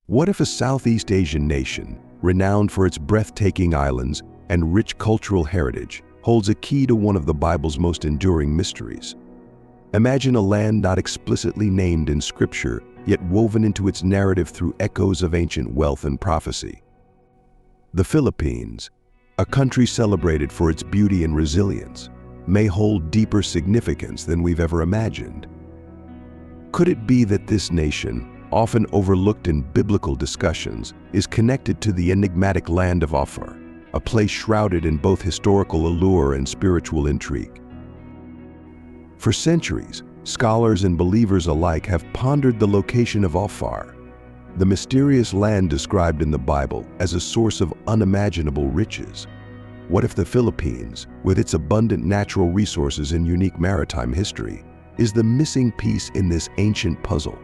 What if a Southeast Asian nation, renowned for its breathtaking islands and rich cultural heritage, holds a key to one of the Bible's most enduring mysteries? Imagine a land not explicitly named in Scripture, yet woven into its narrative through echoes of ancient wealth and prophecy. The Philippines, a country celebrated for its beauty and resilience, may hold deeper significance than we've ever imagined. Could it be that this nation, often overlooked in biblical discussions, is connected to the enigmatic land of Ophir, a place shrouded in both historical allure and spiritual intrigue? For centuries, scholars and believers alike have pondered the location of Ophir, the mysterious land described in the Bible as a source of unimaginable riches. What if the Philippines, with its abundant natural resources and unique maritime history, is the missing piece in this ancient puzzle?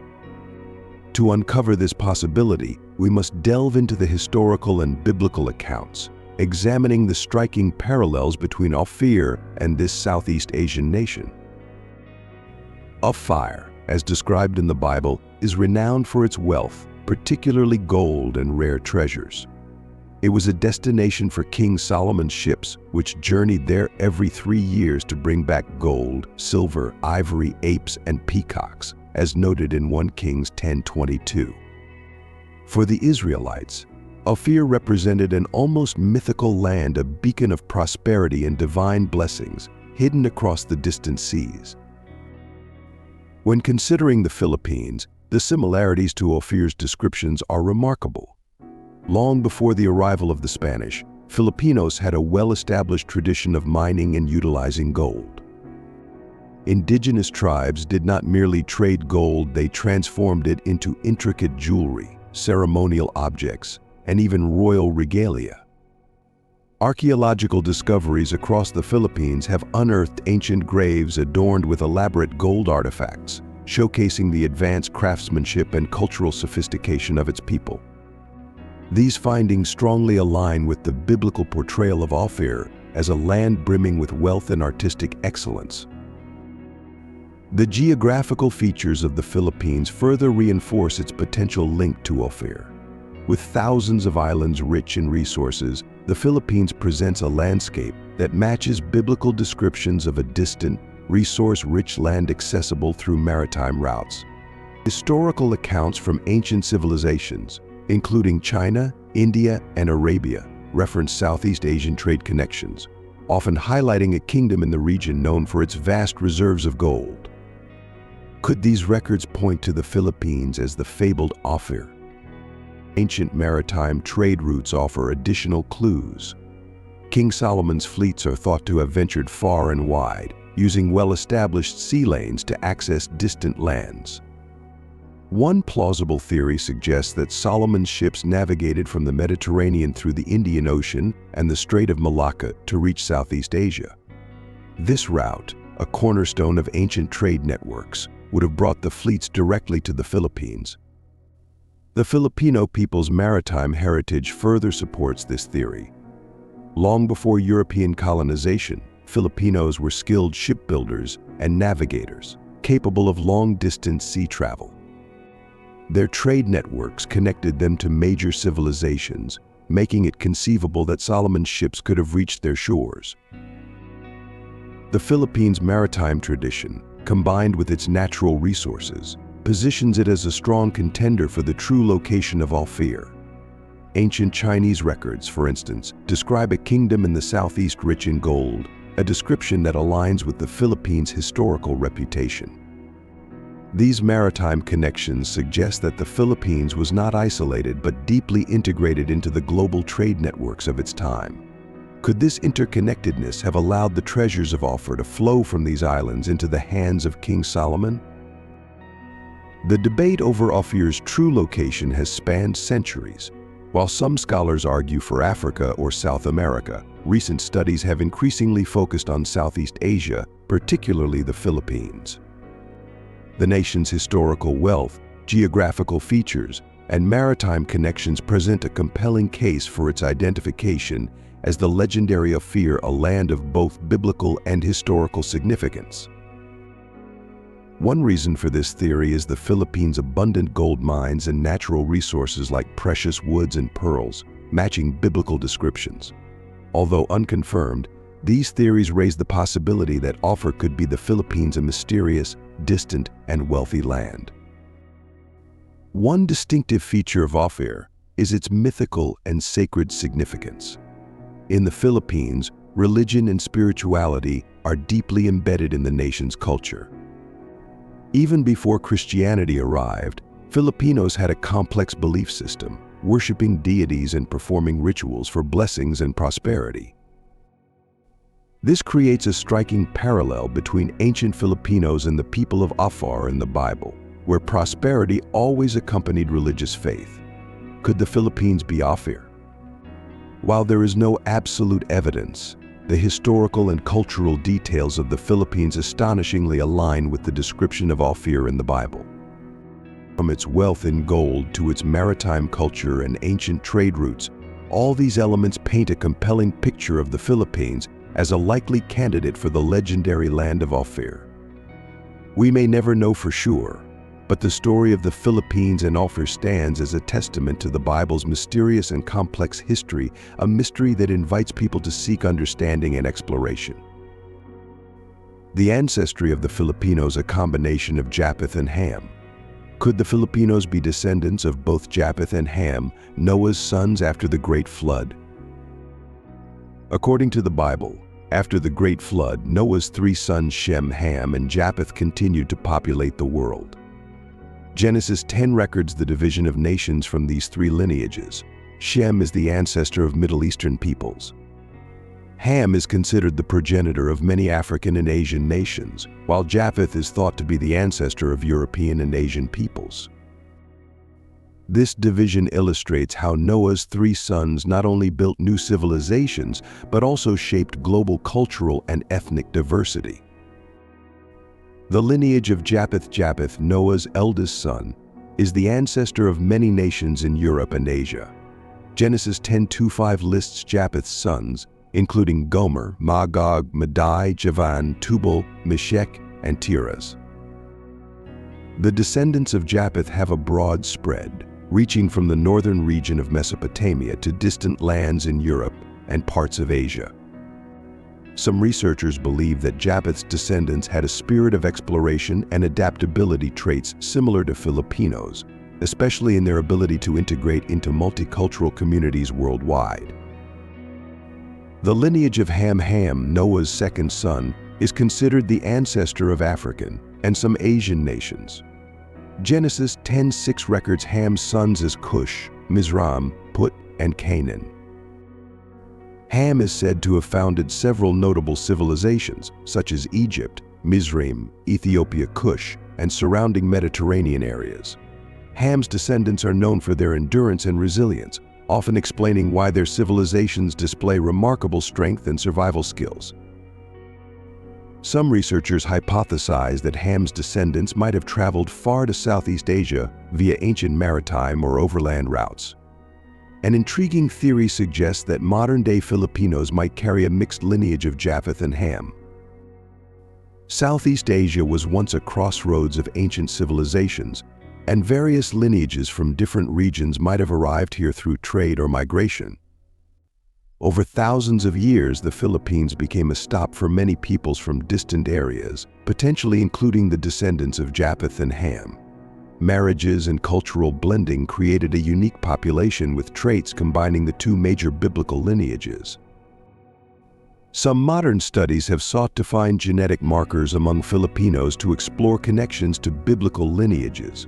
To uncover this possibility, we must delve into the historical and biblical accounts, examining the striking parallels between Ophir and this Southeast Asian nation. Ophir, as described in the Bible, is renowned for its wealth, particularly gold and rare treasures. It was a destination for King Solomon's ships, which journeyed there every 3 years to bring back gold, silver, ivory, apes, and peacocks, as noted in 1 Kings 10:22. For the Israelites, Ophir represented an almost mythical land, a beacon of prosperity and divine blessings, hidden across the distant seas. When considering the Philippines, the similarities to Ophir's descriptions are remarkable. Long before the arrival of the Spanish, Filipinos had a well-established tradition of mining and utilizing gold. Indigenous tribes did not merely trade gold, they transformed it into intricate jewelry, ceremonial objects, and even royal regalia. Archaeological discoveries across the Philippines have unearthed ancient graves adorned with elaborate gold artifacts, showcasing the advanced craftsmanship and cultural sophistication of its people. These findings strongly align with the biblical portrayal of Ophir as a land brimming with wealth and artistic excellence. The geographical features of the Philippines further reinforce its potential link to Ophir. With thousands of islands rich in resources, the Philippines presents a landscape that matches biblical descriptions of a distant, resource-rich land accessible through maritime routes. Historical accounts from ancient civilizations, including China, India, and Arabia, reference Southeast Asian trade connections, often highlighting a kingdom in the region known for its vast reserves of gold. Could these records point to the Philippines as the fabled Ophir? Ancient maritime trade routes offer additional clues. King Solomon's fleets are thought to have ventured far and wide, using well-established sea lanes to access distant lands. One plausible theory suggests that Solomon's ships navigated from the Mediterranean through the Indian Ocean and the Strait of Malacca to reach Southeast Asia. This route, a cornerstone of ancient trade networks, would have brought the fleets directly to the Philippines. The Filipino people's maritime heritage further supports this theory. Long before European colonization, Filipinos were skilled shipbuilders and navigators, capable of long-distance sea travel. Their trade networks connected them to major civilizations, making it conceivable that Solomon's ships could have reached their shores. The Philippines' maritime tradition, combined with its natural resources, positions it as a strong contender for the true location of Ophir. Ancient Chinese records, for instance, describe a kingdom in the southeast rich in gold, a description that aligns with the Philippines' historical reputation. These maritime connections suggest that the Philippines was not isolated but deeply integrated into the global trade networks of its time. Could this interconnectedness have allowed the treasures of Ophir to flow from these islands into the hands of King Solomon? The debate over Ophir's true location has spanned centuries. While some scholars argue for Africa or South America, recent studies have increasingly focused on Southeast Asia, particularly the Philippines. The nation's historical wealth, geographical features, and maritime connections present a compelling case for its identification as the legendary Ophir, a land of both biblical and historical significance. One reason for this theory is the Philippines' abundant gold mines and natural resources like precious woods and pearls, matching biblical descriptions. Although unconfirmed, these theories raise the possibility that Ophir could be the Philippines, a mysterious, distant, and wealthy land. One distinctive feature of Ophir is its mythical and sacred significance. In the Philippines, religion and spirituality are deeply embedded in the nation's culture. Even before Christianity arrived, Filipinos had a complex belief system, worshiping deities and performing rituals for blessings and prosperity. This creates a striking parallel between ancient Filipinos and the people of Ophir in the Bible, where prosperity always accompanied religious faith. Could the Philippines be Ophir? While there is no absolute evidence, the historical and cultural details of the Philippines astonishingly align with the description of Ophir in the Bible. From its wealth in gold to its maritime culture and ancient trade routes, all these elements paint a compelling picture of the Philippines as a likely candidate for the legendary land of Ophir. We may never know for sure, but the story of the Philippines and Ophir stands as a testament to the Bible's mysterious and complex history, a mystery that invites people to seek understanding and exploration. The ancestry of the Filipinos, a combination of Japheth and Ham. Could the Filipinos be descendants of both Japheth and Ham, Noah's sons after the Great Flood? According to the Bible, after the Great Flood, Noah's three sons Shem, Ham, and Japheth continued to populate the world. Genesis 10 records the division of nations from these three lineages. Shem is the ancestor of Middle Eastern peoples. Ham is considered the progenitor of many African and Asian nations, while Japheth is thought to be the ancestor of European and Asian peoples. This division illustrates how Noah's three sons not only built new civilizations, but also shaped global cultural and ethnic diversity. The lineage of Japheth, Noah's eldest son, is the ancestor of many nations in Europe and Asia. Genesis 10:2-5 lists Japheth's sons, including Gomer, Magog, Madai, Javan, Tubal, Meshech, and Tiras. The descendants of Japheth have a broad spread, reaching from the northern region of Mesopotamia to distant lands in Europe and parts of Asia. Some researchers believe that Japheth's descendants had a spirit of exploration and adaptability traits similar to Filipinos, especially in their ability to integrate into multicultural communities worldwide. The lineage of Ham, Noah's second son, is considered the ancestor of African and some Asian nations. Genesis 10:6 records Ham's sons as Cush, Mizraim, Put, and Canaan. Ham is said to have founded several notable civilizations, such as Egypt, Mizraim, Ethiopia, Cush, and surrounding Mediterranean areas. Ham's descendants are known for their endurance and resilience, often explaining why their civilizations display remarkable strength and survival skills. Some researchers hypothesize that Ham's descendants might have traveled far to Southeast Asia via ancient maritime or overland routes. An intriguing theory suggests that modern-day Filipinos might carry a mixed lineage of Japheth and Ham. Southeast Asia was once a crossroads of ancient civilizations, and various lineages from different regions might have arrived here through trade or migration. Over thousands of years, the Philippines became a stop for many peoples from distant areas, potentially including the descendants of Japheth and Ham. Marriages and cultural blending created a unique population with traits combining the two major biblical lineages. Some modern studies have sought to find genetic markers among Filipinos to explore connections to biblical lineages.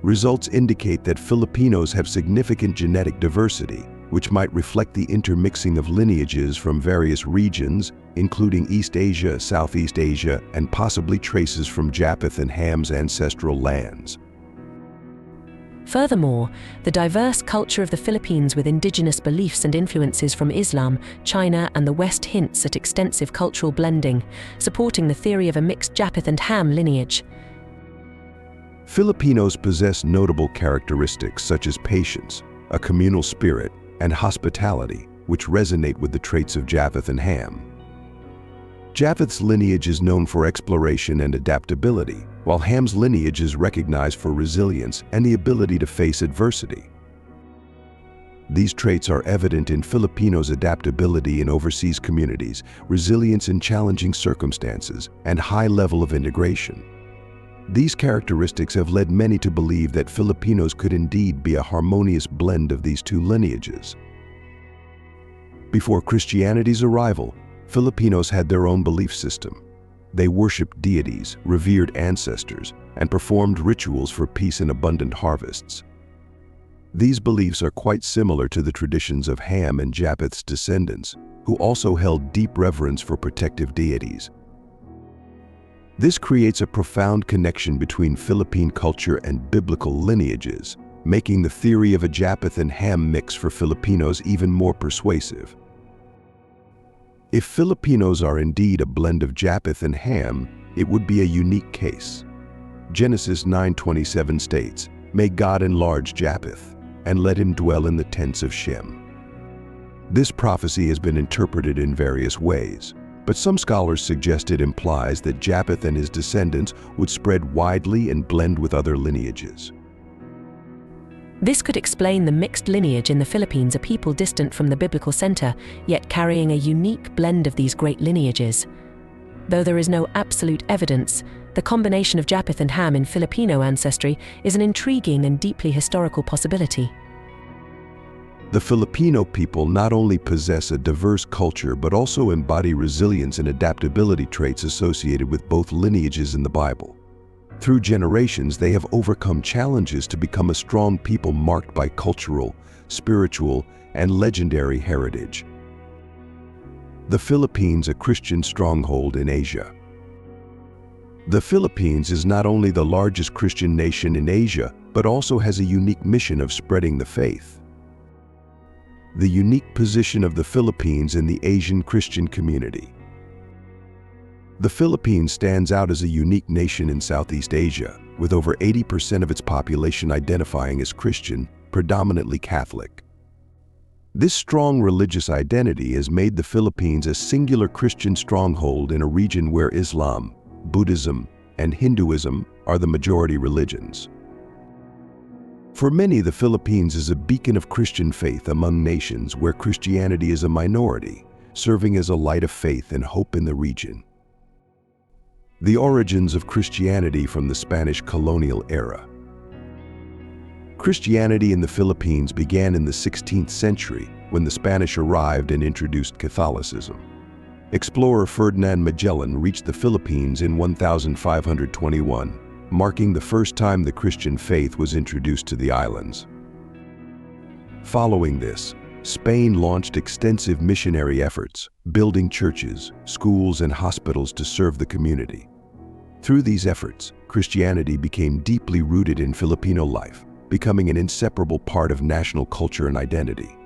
Results indicate that Filipinos have significant genetic diversity, which might reflect the intermixing of lineages from various regions, including East Asia, Southeast Asia, and possibly traces from Japheth and Ham's ancestral lands. Furthermore, the diverse culture of the Philippines with indigenous beliefs and influences from Islam, China, and the West hints at extensive cultural blending, supporting the theory of a mixed Japheth and Ham lineage. Filipinos possess notable characteristics such as patience, a communal spirit, and hospitality, which resonate with the traits of Japheth and Ham. Japheth's lineage is known for exploration and adaptability, while Ham's lineage is recognized for resilience and the ability to face adversity. These traits are evident in Filipinos' adaptability in overseas communities, resilience in challenging circumstances, and high level of integration. These characteristics have led many to believe that Filipinos could indeed be a harmonious blend of these two lineages. Before Christianity's arrival, Filipinos had their own belief system. They worshipped deities, revered ancestors, and performed rituals for peace and abundant harvests. These beliefs are quite similar to the traditions of Ham and Japheth's descendants, who also held deep reverence for protective deities. This creates a profound connection between Philippine culture and biblical lineages, making the theory of a Japheth and Ham mix for Filipinos even more persuasive. If Filipinos are indeed a blend of Japheth and Ham, it would be a unique case. Genesis 9:27 states, "May God enlarge Japheth, and let him dwell in the tents of Shem." This prophecy has been interpreted in various ways, but some scholars suggest it implies that Japheth and his descendants would spread widely and blend with other lineages. This could explain the mixed lineage in the Philippines, a people distant from the biblical center, yet carrying a unique blend of these great lineages. Though there is no absolute evidence, the combination of Japheth and Ham in Filipino ancestry is an intriguing and deeply historical possibility. The Filipino people not only possess a diverse culture but also embody resilience and adaptability traits associated with both lineages in the Bible. Through generations, they have overcome challenges to become a strong people marked by cultural, spiritual, and legendary heritage. The Philippines, a Christian stronghold in Asia. The Philippines is not only the largest Christian nation in Asia, but also has a unique mission of spreading the faith. The unique position of the Philippines in the Asian Christian community. The Philippines stands out as a unique nation in Southeast Asia, with over 80% of its population identifying as Christian, predominantly Catholic. This strong religious identity has made the Philippines a singular Christian stronghold in a region where Islam, Buddhism, and Hinduism are the majority religions. For many, the Philippines is a beacon of Christian faith among nations where Christianity is a minority, serving as a light of faith and hope in the region. The origins of Christianity from the Spanish colonial era. Christianity in the Philippines began in the 16th century when the Spanish arrived and introduced Catholicism. Explorer Ferdinand Magellan reached the Philippines in 1521, marking the first time the Christian faith was introduced to the islands. Following this, Spain launched extensive missionary efforts, building churches, schools, and hospitals to serve the community. Through these efforts, Christianity became deeply rooted in Filipino life, becoming an inseparable part of national culture and identity.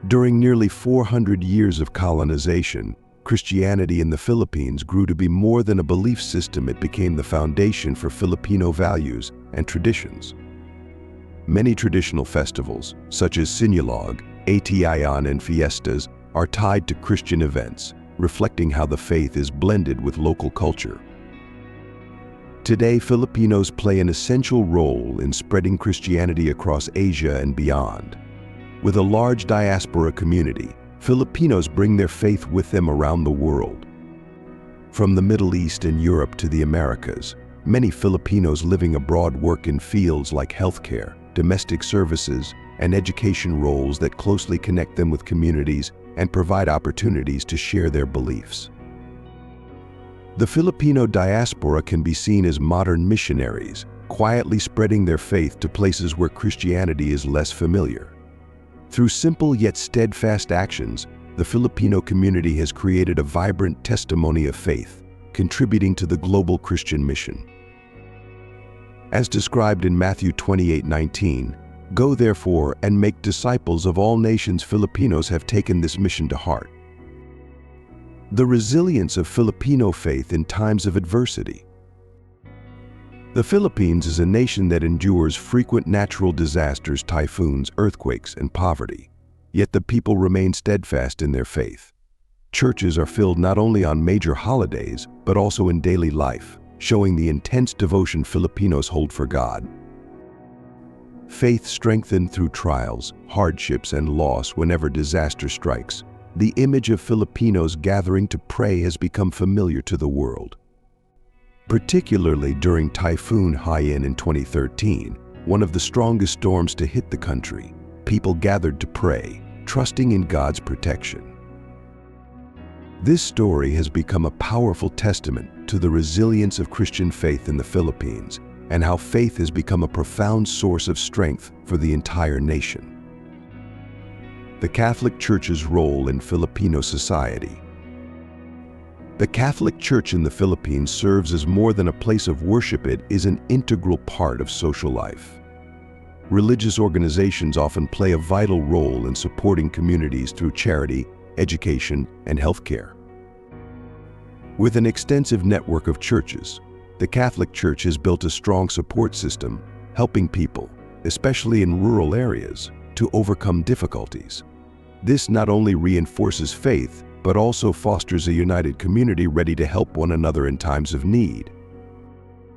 During nearly 400 years of colonization, Christianity in the Philippines grew to be more than a belief system. It became the foundation for Filipino values and traditions. Many traditional festivals, such as Sinulog, Atiayan, and fiestas, are tied to Christian events, reflecting how the faith is blended with local culture. Today, Filipinos play an essential role in spreading Christianity across Asia and beyond. With a large diaspora community, Filipinos bring their faith with them around the world. From the Middle East and Europe to the Americas, many Filipinos living abroad work in fields like healthcare, domestic services, and education roles that closely connect them with communities and provide opportunities to share their beliefs. The Filipino diaspora can be seen as modern missionaries, quietly spreading their faith to places where Christianity is less familiar. Through simple yet steadfast actions, the Filipino community has created a vibrant testimony of faith, contributing to the global Christian mission. As described in Matthew 28:19, "Go therefore and make disciples of all nations." Filipinos have taken this mission to heart. The resilience of Filipino faith in times of adversity. The Philippines is a nation that endures frequent natural disasters, typhoons, earthquakes, and poverty. Yet the people remain steadfast in their faith. Churches are filled not only on major holidays, but also in daily life, showing the intense devotion Filipinos hold for God. Faith strengthened through trials, hardships, and loss whenever disaster strikes. The image of Filipinos gathering to pray has become familiar to the world. Particularly during Typhoon Haiyan in 2013, one of the strongest storms to hit the country, people gathered to pray, trusting in God's protection. This story has become a powerful testament to the resilience of Christian faith in the Philippines and how faith has become a profound source of strength for the entire nation. The Catholic Church's role in Filipino society. The Catholic Church in the Philippines serves as more than a place of worship. It is an integral part of social life. Religious organizations often play a vital role in supporting communities through charity, education, and healthcare. With an extensive network of churches, the Catholic Church has built a strong support system, helping people, especially in rural areas, to overcome difficulties. This not only reinforces faith, but also fosters a united community ready to help one another in times of need.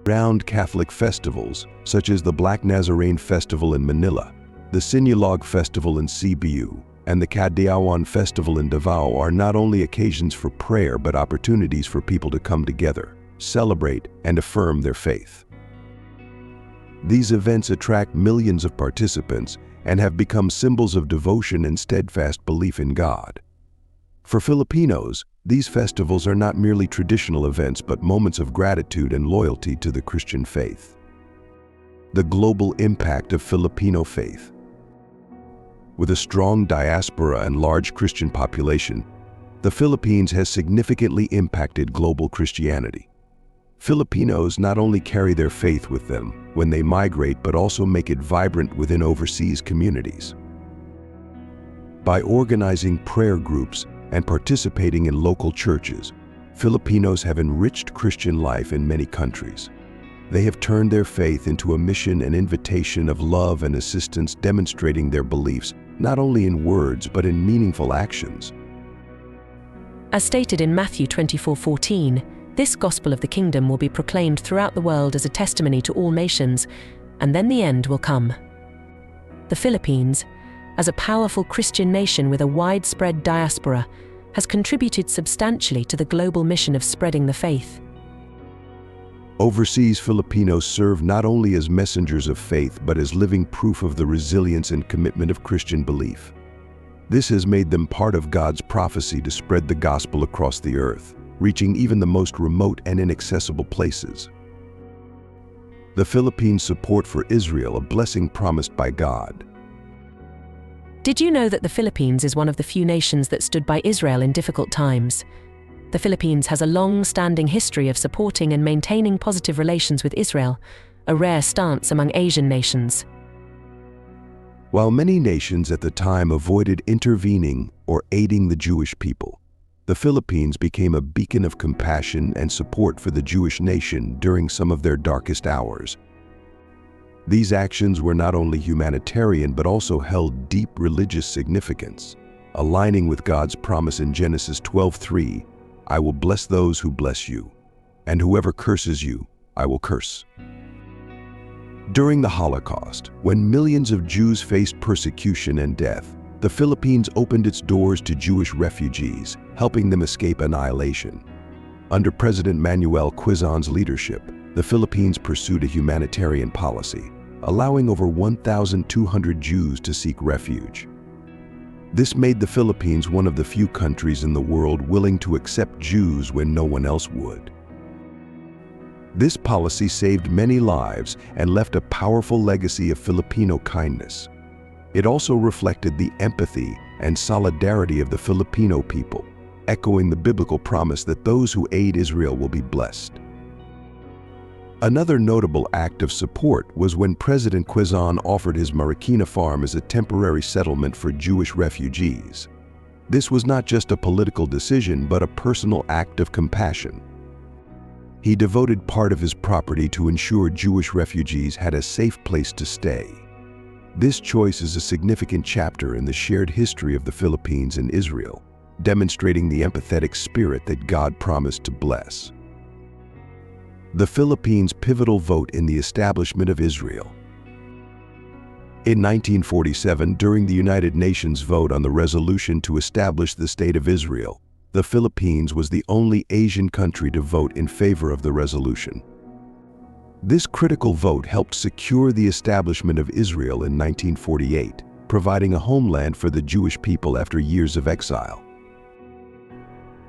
Renowned Catholic festivals, such as the Black Nazarene Festival in Manila, the Sinulog Festival in Cebu, and the Kadiawan Festival in Davao, are not only occasions for prayer but opportunities for people to come together, celebrate, and affirm their faith. These events attract millions of participants and have become symbols of devotion and steadfast belief in God. For Filipinos, these festivals are not merely traditional events but moments of gratitude and loyalty to the Christian faith. The global impact of Filipino faith. With a strong diaspora and large Christian population, the Philippines has significantly impacted global Christianity. Filipinos not only carry their faith with them when they migrate but also make it vibrant within overseas communities. By organizing prayer groups and participating in local churches, Filipinos have enriched Christian life in many countries. They have turned their faith into a mission and invitation of love and assistance, demonstrating their beliefs not only in words but in meaningful actions. As stated in Matthew 24:14, this gospel of the kingdom will be proclaimed throughout the world as a testimony to all nations, and then the end will come. The Philippines, as a powerful Christian nation with a widespread diaspora, has contributed substantially to the global mission of spreading the faith. Overseas Filipinos serve not only as messengers of faith but as living proof of the resilience and commitment of Christian belief. This has made them part of God's prophecy to spread the gospel across the earth, reaching even the most remote and inaccessible places. The Philippines' support for Israel, a blessing promised by God. Did you know that the Philippines is one of the few nations that stood by Israel in difficult times? The Philippines has a long-standing history of supporting and maintaining positive relations with Israel, a rare stance among Asian nations. While many nations at the time avoided intervening or aiding the Jewish people, the Philippines became a beacon of compassion and support for the Jewish nation during some of their darkest hours. These actions were not only humanitarian but also held deep religious significance, aligning with God's promise in Genesis 12:3, "I will bless those who bless you, and whoever curses you, I will curse." During the Holocaust, when millions of Jews faced persecution and death, the Philippines opened its doors to Jewish refugees, helping them escape annihilation. Under President Manuel Quezon's leadership, the Philippines pursued a humanitarian policy, allowing over 1,200 Jews to seek refuge. This made the Philippines one of the few countries in the world willing to accept Jews when no one else would. This policy saved many lives and left a powerful legacy of Filipino kindness. It also reflected the empathy and solidarity of the Filipino people, echoing the biblical promise that those who aid Israel will be blessed. Another notable act of support was when President Quezon offered his Marikina farm as a temporary settlement for Jewish refugees. This was not just a political decision but a personal act of compassion. He devoted part of his property to ensure Jewish refugees had a safe place to stay. This choice is a significant chapter in the shared history of the Philippines and Israel, demonstrating the empathetic spirit that God promised to bless. The Philippines' pivotal vote in the establishment of Israel. In 1947, during the United Nations vote on the resolution to establish the State of Israel, the Philippines was the only Asian country to vote in favor of the resolution. This critical vote helped secure the establishment of Israel in 1948, providing a homeland for the Jewish people after years of exile.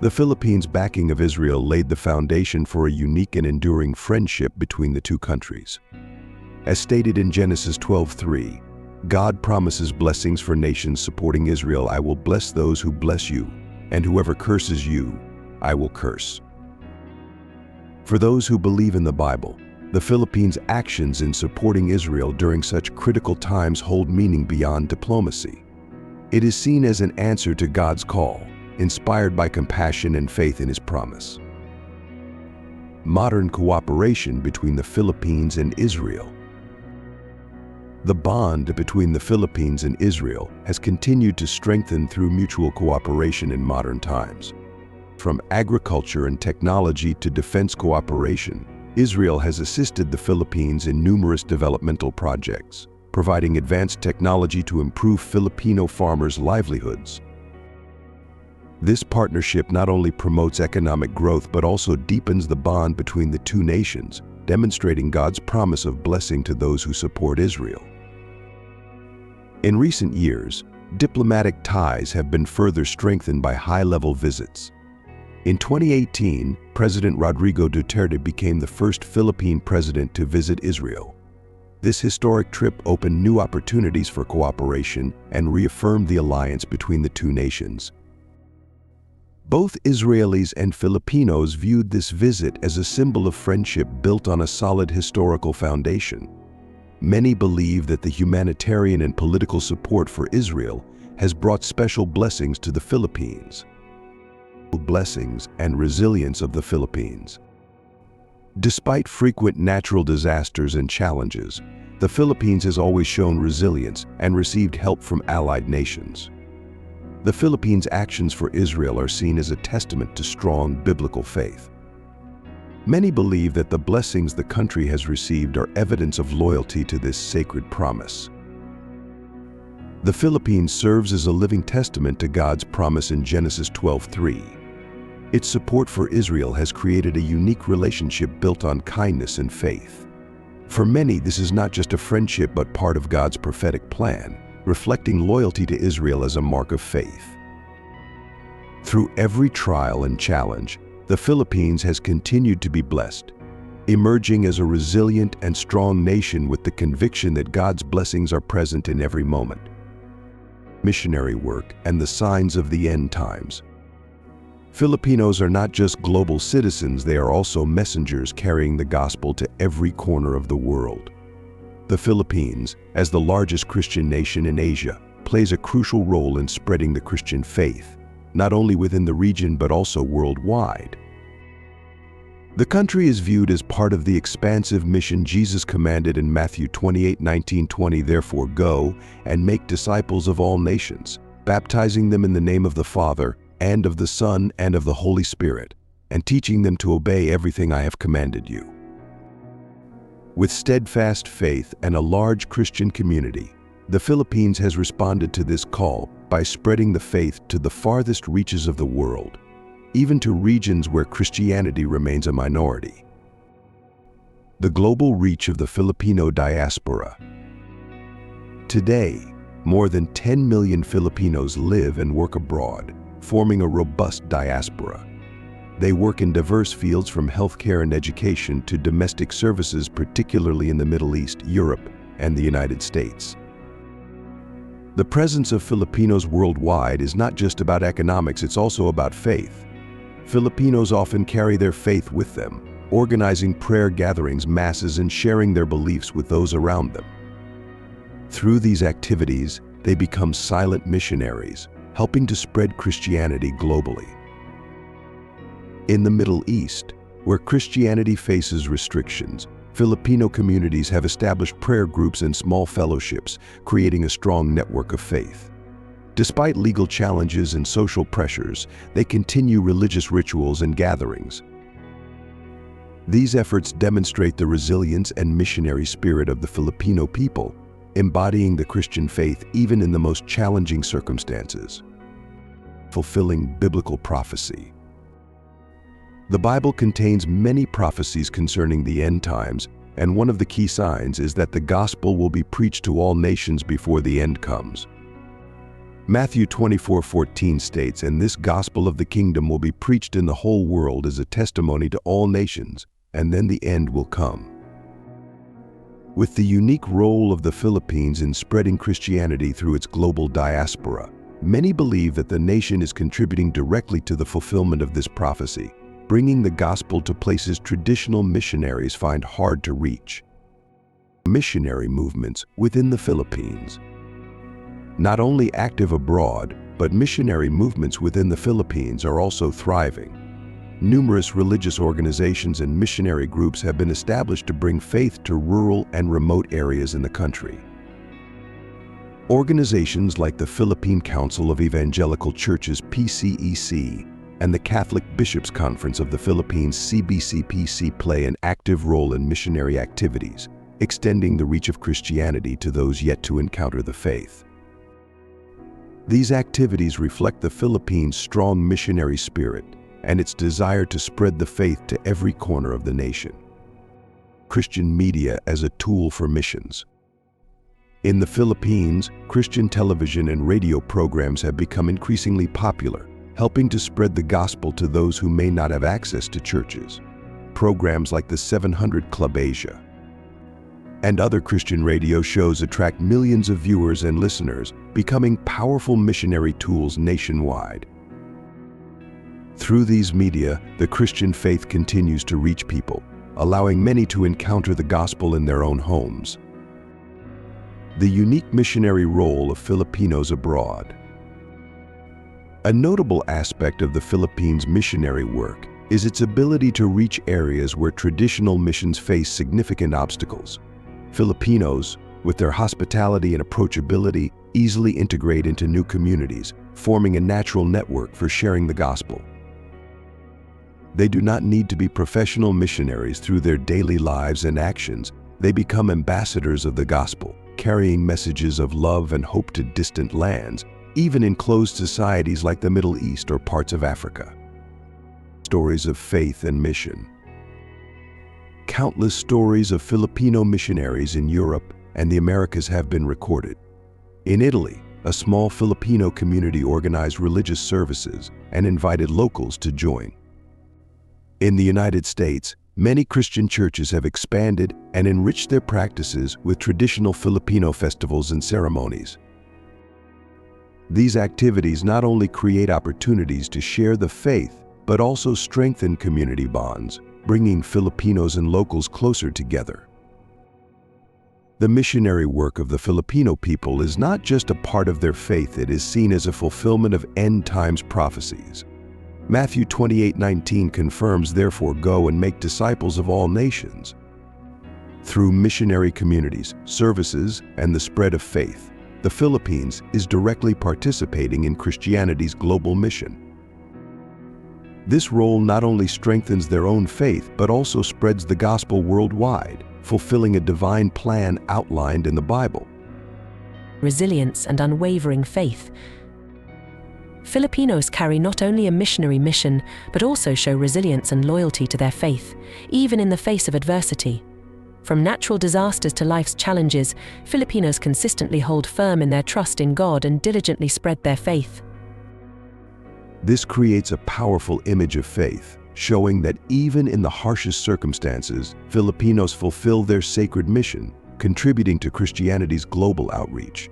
The Philippines' backing of Israel laid the foundation for a unique and enduring friendship between the two countries. As stated in Genesis 12:3, God promises blessings for nations supporting Israel. I will bless those who bless you, and whoever curses you, I will curse. For those who believe in the Bible, the Philippines' actions in supporting Israel during such critical times hold meaning beyond diplomacy. It is seen as an answer to God's call, inspired by compassion and faith in His promise. Modern cooperation between the Philippines and Israel. The bond between the Philippines and Israel has continued to strengthen through mutual cooperation in modern times. From agriculture and technology to defense cooperation, Israel has assisted the Philippines in numerous developmental projects, providing advanced technology to improve Filipino farmers' livelihoods. This partnership not only promotes economic growth but also deepens the bond between the two nations, demonstrating God's promise of blessing to those who support Israel. In recent years, diplomatic ties have been further strengthened by high-level visits. In 2018, President Rodrigo Duterte became the first Philippine president to visit Israel. This historic trip opened new opportunities for cooperation and reaffirmed the alliance between the two nations. Both Israelis and Filipinos viewed this visit as a symbol of friendship built on a solid historical foundation. Many believe that the humanitarian and political support for Israel has brought special blessings to the Philippines. Blessings and resilience of the Philippines. Despite frequent natural disasters and challenges, the Philippines has always shown resilience and received help from allied nations. The Philippines' actions for Israel are seen as a testament to strong biblical faith. Many believe that the blessings the country has received are evidence of loyalty to this sacred promise. The Philippines serves as a living testament to God's promise in Genesis 12:3. Its support for Israel has created a unique relationship built on kindness and faith. For many, this is not just a friendship but part of God's prophetic plan, reflecting loyalty to Israel as a mark of faith. Through every trial and challenge, the Philippines has continued to be blessed, emerging as a resilient and strong nation with the conviction that God's blessings are present in every moment. Missionary work and the signs of the end times. Filipinos are not just global citizens, they are also messengers carrying the gospel to every corner of the world. The Philippines, as the largest Christian nation in Asia, plays a crucial role in spreading the Christian faith, not only within the region but also worldwide. The country is viewed as part of the expansive mission Jesus commanded in Matthew 28:19-20, therefore go and make disciples of all nations, baptizing them in the name of the Father, and of the Son, and of the Holy Spirit, and teaching them to obey everything I have commanded you. With steadfast faith and a large Christian community, the Philippines has responded to this call by spreading the faith to the farthest reaches of the world, even to regions where Christianity remains a minority. The global reach of the Filipino diaspora. Today, more than 10 million Filipinos live and work abroad, forming a robust diaspora. They work in diverse fields from healthcare and education to domestic services, particularly in the Middle East, Europe, and the United States. The presence of Filipinos worldwide is not just about economics, it's also about faith. Filipinos often carry their faith with them, organizing prayer gatherings, masses, and sharing their beliefs with those around them. Through these activities, they become silent missionaries, helping to spread Christianity globally. In the Middle East, where Christianity faces restrictions, Filipino communities have established prayer groups and small fellowships, creating a strong network of faith. Despite legal challenges and social pressures, they continue religious rituals and gatherings. These efforts demonstrate the resilience and missionary spirit of the Filipino people, embodying the Christian faith even in the most challenging circumstances. Fulfilling biblical prophecy. The Bible contains many prophecies concerning the end times, and one of the key signs is that the gospel will be preached to all nations before the end comes. Matthew 24:14 states, "And this gospel of the kingdom will be preached in the whole world as a testimony to all nations, and then the end will come." With the unique role of the Philippines in spreading Christianity through its global diaspora, many believe that the nation is contributing directly to the fulfillment of this prophecy, bringing the gospel to places traditional missionaries find hard to reach. Missionary movements within the Philippines. Not only active abroad, but missionary movements within the Philippines are also thriving. Numerous religious organizations and missionary groups have been established to bring faith to rural and remote areas in the country. Organizations like the Philippine Council of Evangelical Churches (PCEC) and the Catholic Bishops' Conference of the Philippines (CBCPC) play an active role in missionary activities, extending the reach of Christianity to those yet to encounter the faith. These activities reflect the Philippines' strong missionary spirit and its desire to spread the faith to every corner of the nation. Christian media as a tool for missions. In the Philippines, Christian television and radio programs have become increasingly popular, helping to spread the gospel to those who may not have access to churches. Programs like the 700 Club Asia and other Christian radio shows attract millions of viewers and listeners, becoming powerful missionary tools nationwide. Through these media, the Christian faith continues to reach people, allowing many to encounter the gospel in their own homes. The unique missionary role of Filipinos abroad. A notable aspect of the Philippines' missionary work is its ability to reach areas where traditional missions face significant obstacles. Filipinos, with their hospitality and approachability, easily integrate into new communities, forming a natural network for sharing the gospel. They do not need to be professional missionaries through their daily lives and actions. They become ambassadors of the gospel, carrying messages of love and hope to distant lands, even in closed societies like the Middle East or parts of Africa. Stories of faith and mission. Countless stories of Filipino missionaries in Europe and the Americas have been recorded. In Italy, a small Filipino community organized religious services and invited locals to join. In the United States, many Christian churches have expanded and enriched their practices with traditional Filipino festivals and ceremonies. These activities not only create opportunities to share the faith, but also strengthen community bonds, bringing Filipinos and locals closer together. The missionary work of the Filipino people is not just a part of their faith, it is seen as a fulfillment of end times prophecies. Matthew 28:19 confirms, "Therefore go and make disciples of all nations." Through missionary communities, services, and the spread of faith, the Philippines is directly participating in Christianity's global mission. This role not only strengthens their own faith, but also spreads the gospel worldwide, fulfilling a divine plan outlined in the Bible. Resilience and unwavering faith. Filipinos carry not only a missionary mission, but also show resilience and loyalty to their faith, even in the face of adversity. From natural disasters to life's challenges, Filipinos consistently hold firm in their trust in God and diligently spread their faith. This creates a powerful image of faith, showing that even in the harshest circumstances, Filipinos fulfill their sacred mission, contributing to Christianity's global outreach.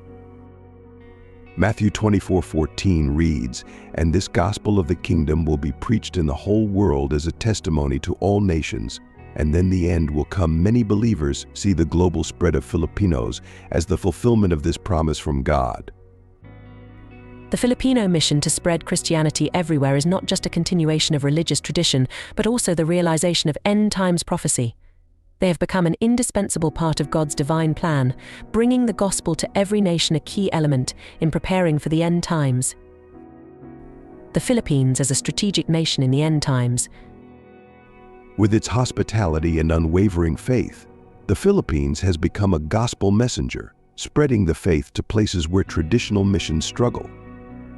Matthew 24:14 reads, "And this gospel of the kingdom will be preached in the whole world as a testimony to all nations, and then the end will come." Many believers see the global spread of Filipinos as the fulfillment of this promise from God. The Filipino mission to spread Christianity everywhere is not just a continuation of religious tradition, but also the realization of end times prophecy. They have become an indispensable part of God's divine plan, bringing the gospel to every nation, a key element in preparing for the end times. The Philippines as a strategic nation in the end times. With its hospitality and unwavering faith, the Philippines has become a gospel messenger, spreading the faith to places where traditional missions struggle.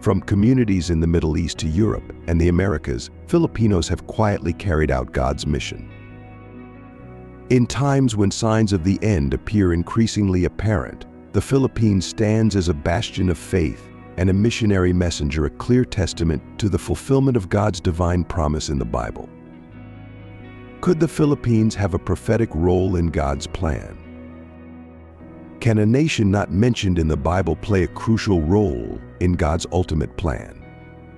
From communities in the Middle East to Europe and the Americas, Filipinos have quietly carried out God's mission. In times when signs of the end appear increasingly apparent, the Philippines stands as a bastion of faith and a missionary messenger, a clear testament to the fulfillment of God's divine promise in the Bible. Could the Philippines have a prophetic role in God's plan? Can a nation not mentioned in the Bible play a crucial role in God's ultimate plan?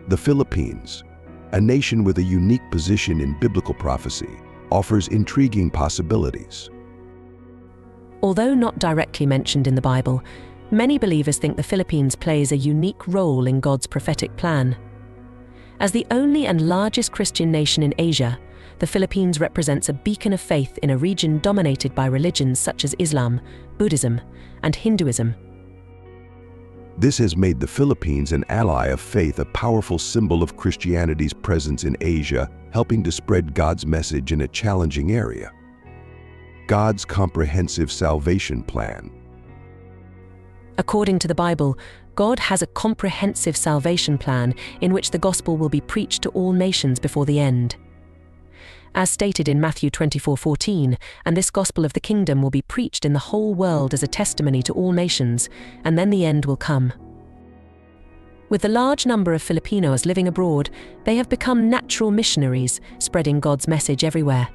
The Philippines, a nation with a unique position in biblical prophecy, offers intriguing possibilities. Although not directly mentioned in the Bible, many believers think the Philippines plays a unique role in God's prophetic plan. As the only and largest Christian nation in Asia, the Philippines represents a beacon of faith in a region dominated by religions such as Islam, Buddhism, and Hinduism. This has made the Philippines an ally of faith, a powerful symbol of Christianity's presence in Asia, helping to spread God's message in a challenging area. God's comprehensive salvation plan. According to the Bible, God has a comprehensive salvation plan in which the gospel will be preached to all nations before the end. As stated in Matthew 24:14, and this gospel of the kingdom will be preached in the whole world as a testimony to all nations, and then the end will come. With the large number of Filipinos living abroad, they have become natural missionaries, spreading God's message everywhere.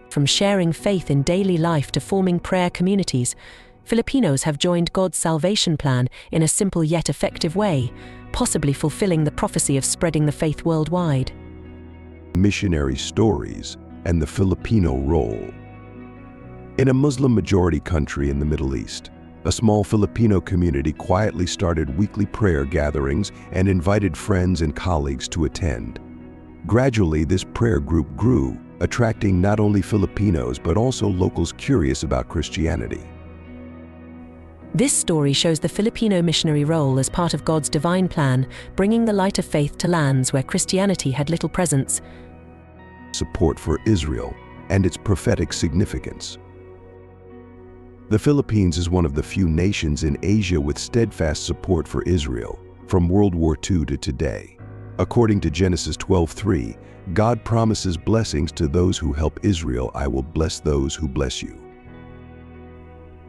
From sharing faith in daily life to forming prayer communities, Filipinos have joined God's salvation plan in a simple yet effective way, possibly fulfilling the prophecy of spreading the faith worldwide. Missionary stories and the Filipino role. In a Muslim-majority country in the Middle East, a small Filipino community quietly started weekly prayer gatherings and invited friends and colleagues to attend. Gradually, this prayer group grew, attracting not only Filipinos but also locals curious about Christianity. This story shows the Filipino missionary role as part of God's divine plan, bringing the light of faith to lands where Christianity had little presence. Support for Israel and its prophetic significance. The Philippines is one of the few nations in Asia with steadfast support for Israel, from World War II to today. According to Genesis 12:3, God promises blessings to those who help Israel. I will bless those who bless you.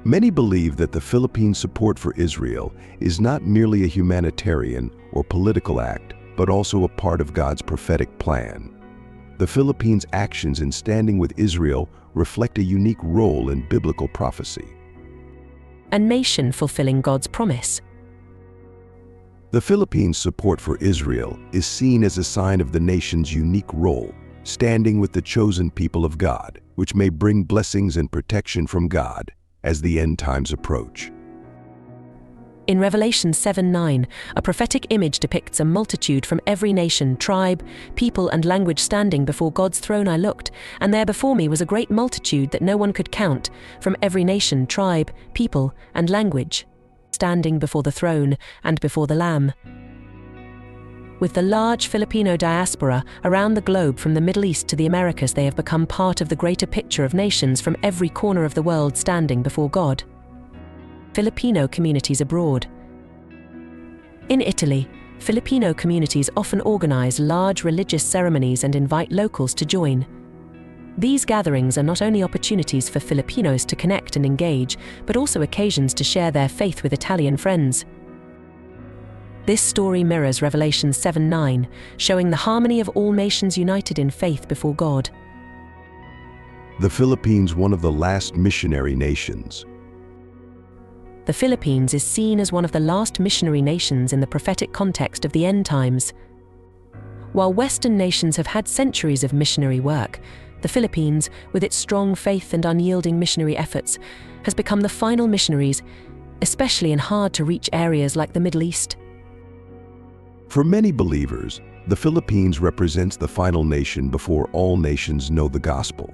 Many believe that the Philippines' support for Israel is not merely a humanitarian or political act, but also a part of God's prophetic plan. The Philippines' actions in standing with Israel reflect a unique role in biblical prophecy. A nation fulfilling God's promise. The Philippines' support for Israel is seen as a sign of the nation's unique role, standing with the chosen people of God, which may bring blessings and protection from God as the end times approach. In Revelation 7:9, a prophetic image depicts a multitude from every nation, tribe, people, and language standing before God's throne. I looked, and there before me was a great multitude that no one could count, from every nation, tribe, people, and language, standing before the throne and before the Lamb. With the large Filipino diaspora around the globe from the Middle East to the Americas, they have become part of the greater picture of nations from every corner of the world standing before God. Filipino communities abroad. In Italy, Filipino communities often organize large religious ceremonies and invite locals to join. These gatherings are not only opportunities for Filipinos to connect and engage, but also occasions to share their faith with Italian friends. This story mirrors Revelation 7:9, showing the harmony of all nations united in faith before God. The Philippines, one of the last missionary nations. The Philippines is seen as one of the last missionary nations in the prophetic context of the end times. While Western nations have had centuries of missionary work, the Philippines, with its strong faith and unyielding missionary efforts, has become the final missionaries, especially in hard-to-reach areas like the Middle East. For many believers, the Philippines represents the final nation before all nations know the gospel.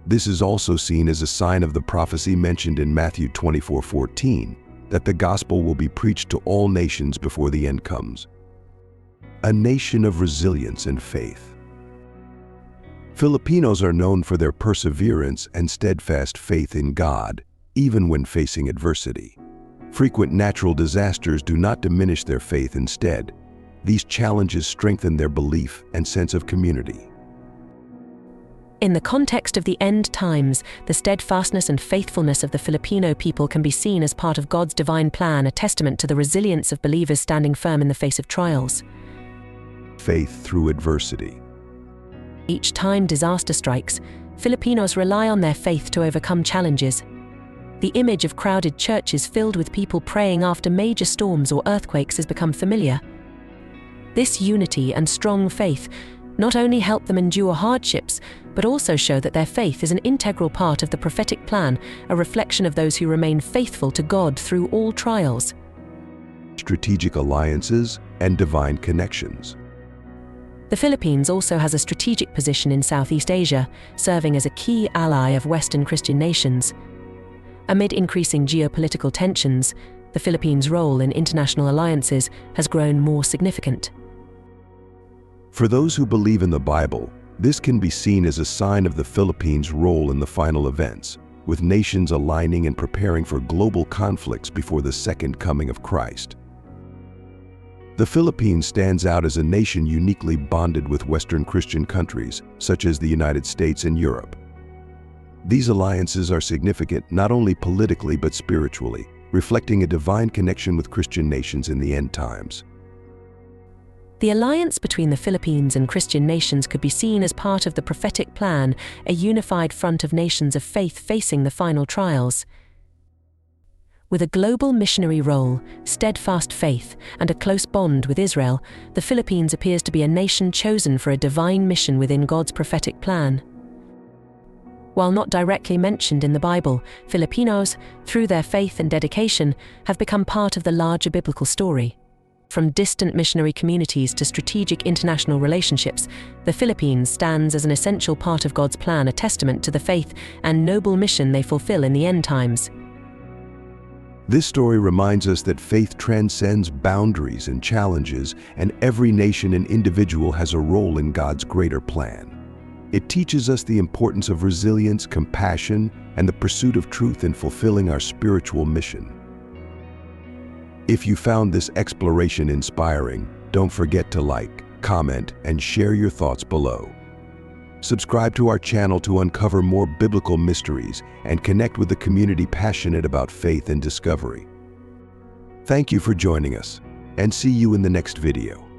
This is also seen as a sign of the prophecy mentioned in Matthew 24:14, that the gospel will be preached to all nations before the end comes. A nation of resilience and faith. Filipinos are known for their perseverance and steadfast faith in God, even when facing adversity. Frequent natural disasters do not diminish their faith. Instead, these challenges strengthen their belief and sense of community. In the context of the end times, the steadfastness and faithfulness of the Filipino people can be seen as part of God's divine plan, a testament to the resilience of believers standing firm in the face of trials. Faith through adversity. Each time disaster strikes, Filipinos rely on their faith to overcome challenges. The image of crowded churches filled with people praying after major storms or earthquakes has become familiar. This unity and strong faith not only help them endure hardships, but also show that their faith is an integral part of the prophetic plan, a reflection of those who remain faithful to God through all trials. Strategic alliances and divine connections. The Philippines also has a strategic position in Southeast Asia, serving as a key ally of Western Christian nations. Amid increasing geopolitical tensions, the Philippines' role in international alliances has grown more significant. For those who believe in the Bible, this can be seen as a sign of the Philippines' role in the final events, with nations aligning and preparing for global conflicts before the second coming of Christ. The Philippines stands out as a nation uniquely bonded with Western Christian countries, such as the United States and Europe. These alliances are significant not only politically but spiritually, reflecting a divine connection with Christian nations in the end times. The alliance between the Philippines and Christian nations could be seen as part of the prophetic plan, a unified front of nations of faith facing the final trials. With a global missionary role, steadfast faith, and a close bond with Israel, the Philippines appears to be a nation chosen for a divine mission within God's prophetic plan. While not directly mentioned in the Bible, Filipinos, through their faith and dedication, have become part of the larger biblical story. From distant missionary communities to strategic international relationships, the Philippines stands as an essential part of God's plan, a testament to the faith and noble mission they fulfill in the end times. This story reminds us that faith transcends boundaries and challenges, and every nation and individual has a role in God's greater plan. It teaches us the importance of resilience, compassion, and the pursuit of truth in fulfilling our spiritual mission. If you found this exploration inspiring, don't forget to like, comment, and share your thoughts below. Subscribe to our channel to uncover more biblical mysteries and connect with the community passionate about faith and discovery. Thank you for joining us, and see you in the next video.